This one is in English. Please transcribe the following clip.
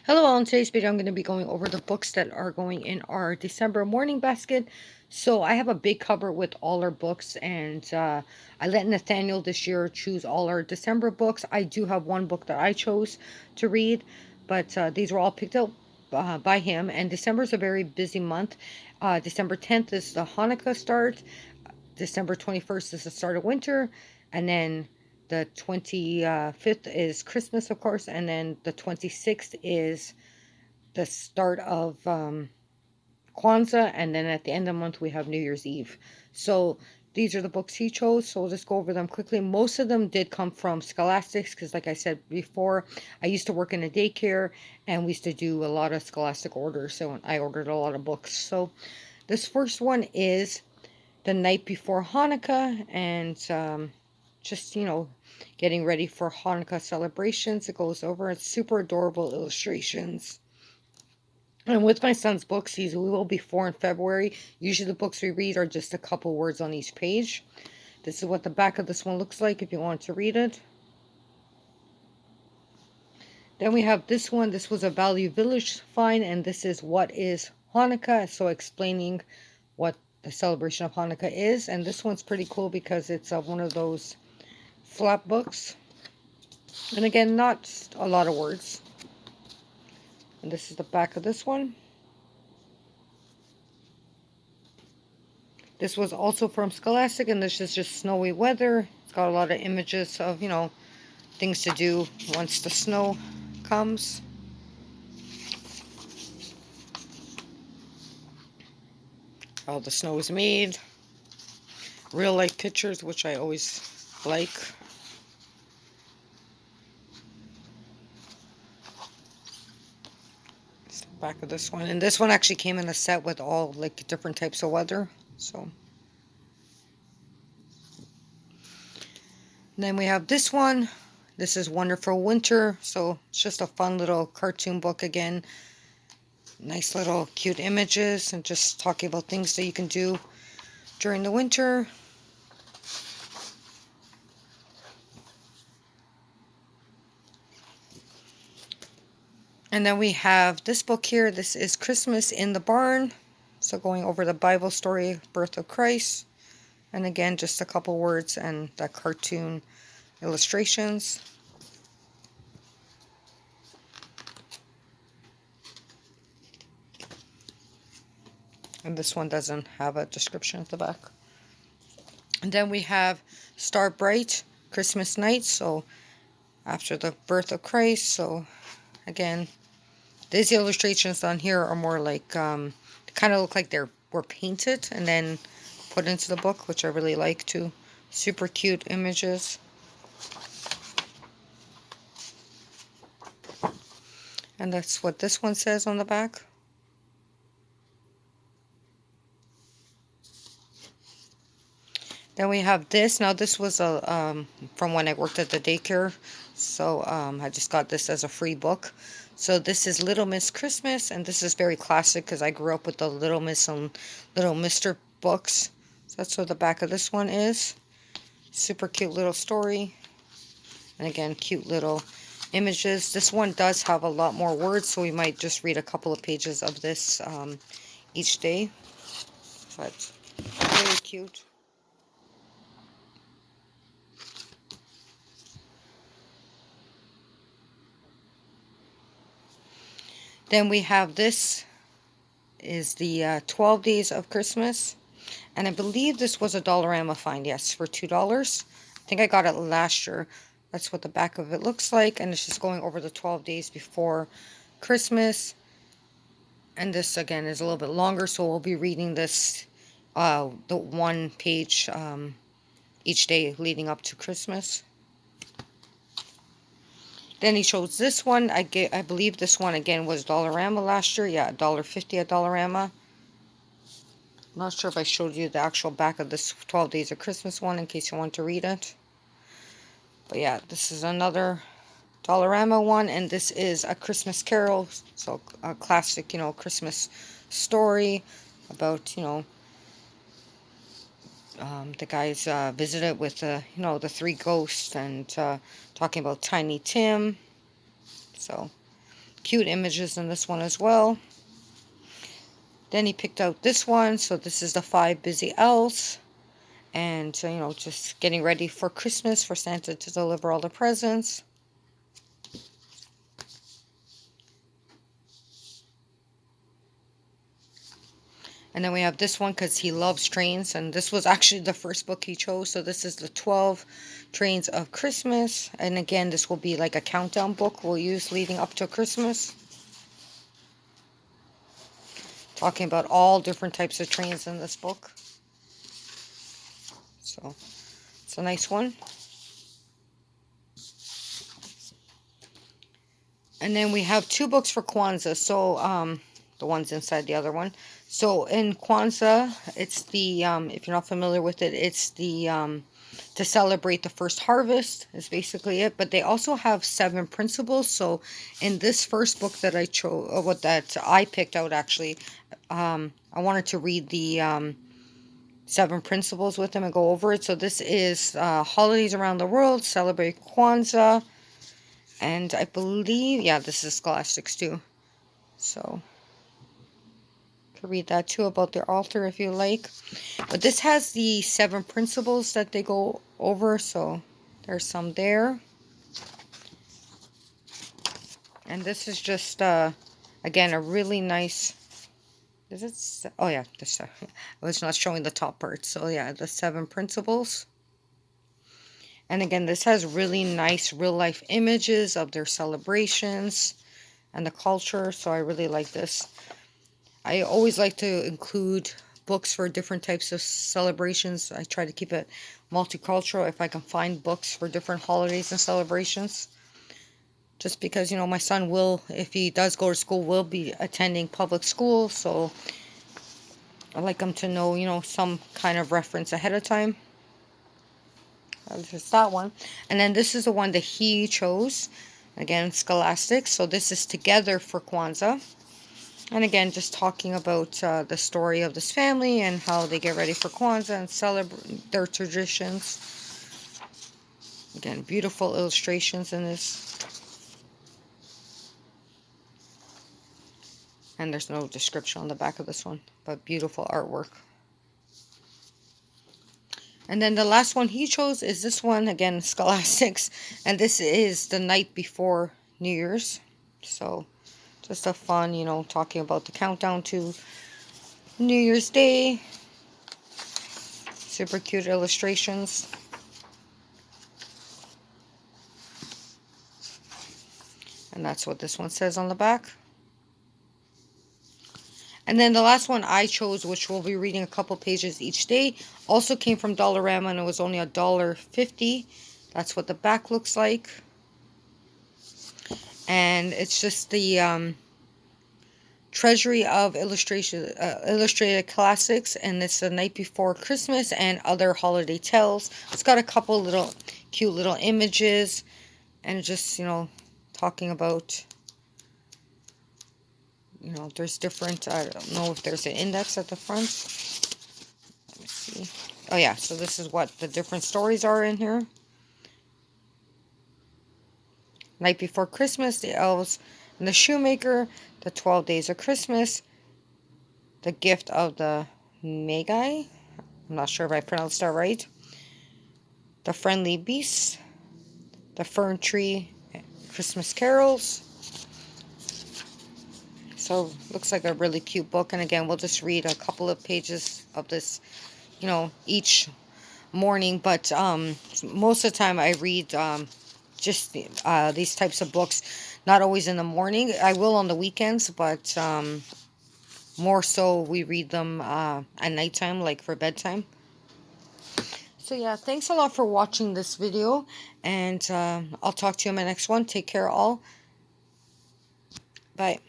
Hello, on today's video, I'm going to be going over the books that are going in our December morning basket. So I have a big cover with all our books, and I let Nathaniel this year choose all our December books. I do have one book that I chose to read, but these were all picked up by him. And December is a very busy month. December 10th is the Hanukkah start. December 21st is the start of winter, and then the 25th is Christmas, of course, and then the 26th is the start of Kwanzaa, and then at the end of the month we have New Year's Eve. So these are the books he chose, so we'll just go over them quickly. Most of them did come from Scholastics because, like I said before, I used to work in a daycare and we used to do a lot of Scholastic orders, so I ordered a lot of books. So this first one is The Night Before Hanukkah, and just, getting ready for Hanukkah celebrations. It goes over. It's super adorable illustrations. And with my son's books, we will be 4 in February. Usually the books we read are just a couple words on each page. This is what the back of this one looks like if you want to read it. Then we have this one. This was a Value Village find, and this is What is Hanukkah? So explaining what the celebration of Hanukkah is. And this one's pretty cool because it's one of those flap books. And again, not a lot of words. And this is the back of this one. This was also from Scholastic, and this is just snowy weather. It's got a lot of images of, things to do once the snow comes. How the snow is made. Real life pictures, which I always like. It's the back of this one. And this one actually came in a set with all like different types of weather. So. And then we have this one. This is Wonderful Winter. So it's just a fun little cartoon book again. Nice little cute images and just talking about things that you can do during the winter. And then we have this book here. This is Christmas in the Barn. So going over the Bible story, birth of Christ. And again, just a couple words and the cartoon illustrations. And this one doesn't have a description at the back. And then we have Star Bright, Christmas Night. So after the birth of Christ. So again, these illustrations on here are more like, kind of look like were painted and then put into the book, which I really like too. Super cute images. And that's what this one says on the back. Then we have this. Now this was from when I worked at the daycare. So I just got this as a free book. So this is Little Miss Christmas, and this is very classic because I grew up with the Little Miss and Little Mister books. So that's what the back of this one is. Super cute little story. And again, cute little images. This one does have a lot more words, so we might just read a couple of pages of this each day. But very cute. Then we have this is the 12 Days of Christmas. And I believe this was a Dollarama find, yes, for $2. I think I got it last year. That's what the back of it looks like. And it's just going over the 12 days before Christmas. And this, again, is a little bit longer, so we'll be reading this, the one page each day leading up to Christmas. Then he shows this one. I believe this one, again, was Dollarama last year. Yeah, $1.50 at Dollarama. Not sure if I showed you the actual back of this 12 Days of Christmas one in case you want to read it. But yeah, this is another Dollarama one, and this is A Christmas Carol. So a classic, Christmas story about, the guys visited with, the three ghosts and talking about Tiny Tim. So cute images in this one as well. Then he picked out this one. So this is the 5 busy elves. And, you know, just getting ready for Christmas, for Santa to deliver all the presents. And then we have this one because he loves trains. And this was actually the first book he chose. So this is the 12 Trains of Christmas. And again, this will be like a countdown book we'll use leading up to Christmas. Talking about all different types of trains in this book. So it's a nice one. And then we have 2 books for Kwanzaa. So the one's inside the other one. So in Kwanzaa, it's the if you're not familiar with it, it's the to celebrate the first harvest is basically it. But they also have 7 principles. So in this first book that I chose, or what that I picked out actually, I wanted to read the 7 principles with them and go over it. So this is holidays around the world, celebrate Kwanzaa. And I believe, yeah, this is Scholastics too. So you can read that too about their altar if you like. But this has the 7 principles that they go over. So there's some there. And this is just, again, a really nice... Is it? Oh, yeah. This, I was not showing the top part. So, yeah, the 7 principles. And again, this has really nice real-life images of their celebrations and the culture. So, I really like this. I always like to include books for different types of celebrations. I try to keep it multicultural if I can find books for different holidays and celebrations. Just because, you know, my son will, if he does go to school, will be attending public school. So I like him to know, you know, some kind of reference ahead of time. That's just that one. And then this is the one that he chose. Again, Scholastic. So this is Together for Kwanzaa. And again, just talking about the story of this family and how they get ready for Kwanzaa and celebrate their traditions. Again, beautiful illustrations in this. And there's no description on the back of this one, but beautiful artwork. And then the last one he chose is this one, again, Scholastics. And this is the night before New Year's. So just a fun, you know, talking about the countdown to New Year's Day. Super cute illustrations. And that's what this one says on the back. And then the last one I chose, which we'll be reading a couple pages each day, also came from Dollarama, and it was only $1.50. That's what the back looks like. And it's just the Treasury of Illustrated Classics, and it's the night before Christmas and other holiday tales. It's got a couple little cute little images, and just, you know, talking about, you know, there's different, I don't know if there's an index at the front. Let me see. Oh yeah, so this is what the different stories are in here. Night Before Christmas, the Elves and the Shoemaker, the 12 Days of Christmas, the Gift of the Magi, I'm not sure if I pronounced that right, the Friendly Beasts, the Fern Tree Christmas Carols. So looks like a really cute book. And again, we'll just read a couple of pages of this, you know, each morning. But most of the time I read just these types of books, not always in the morning. I will on the weekends, but more so we read them at nighttime, like for bedtime. So yeah, thanks a lot for watching this video, and I'll talk to you in my next one. Take care all. Bye.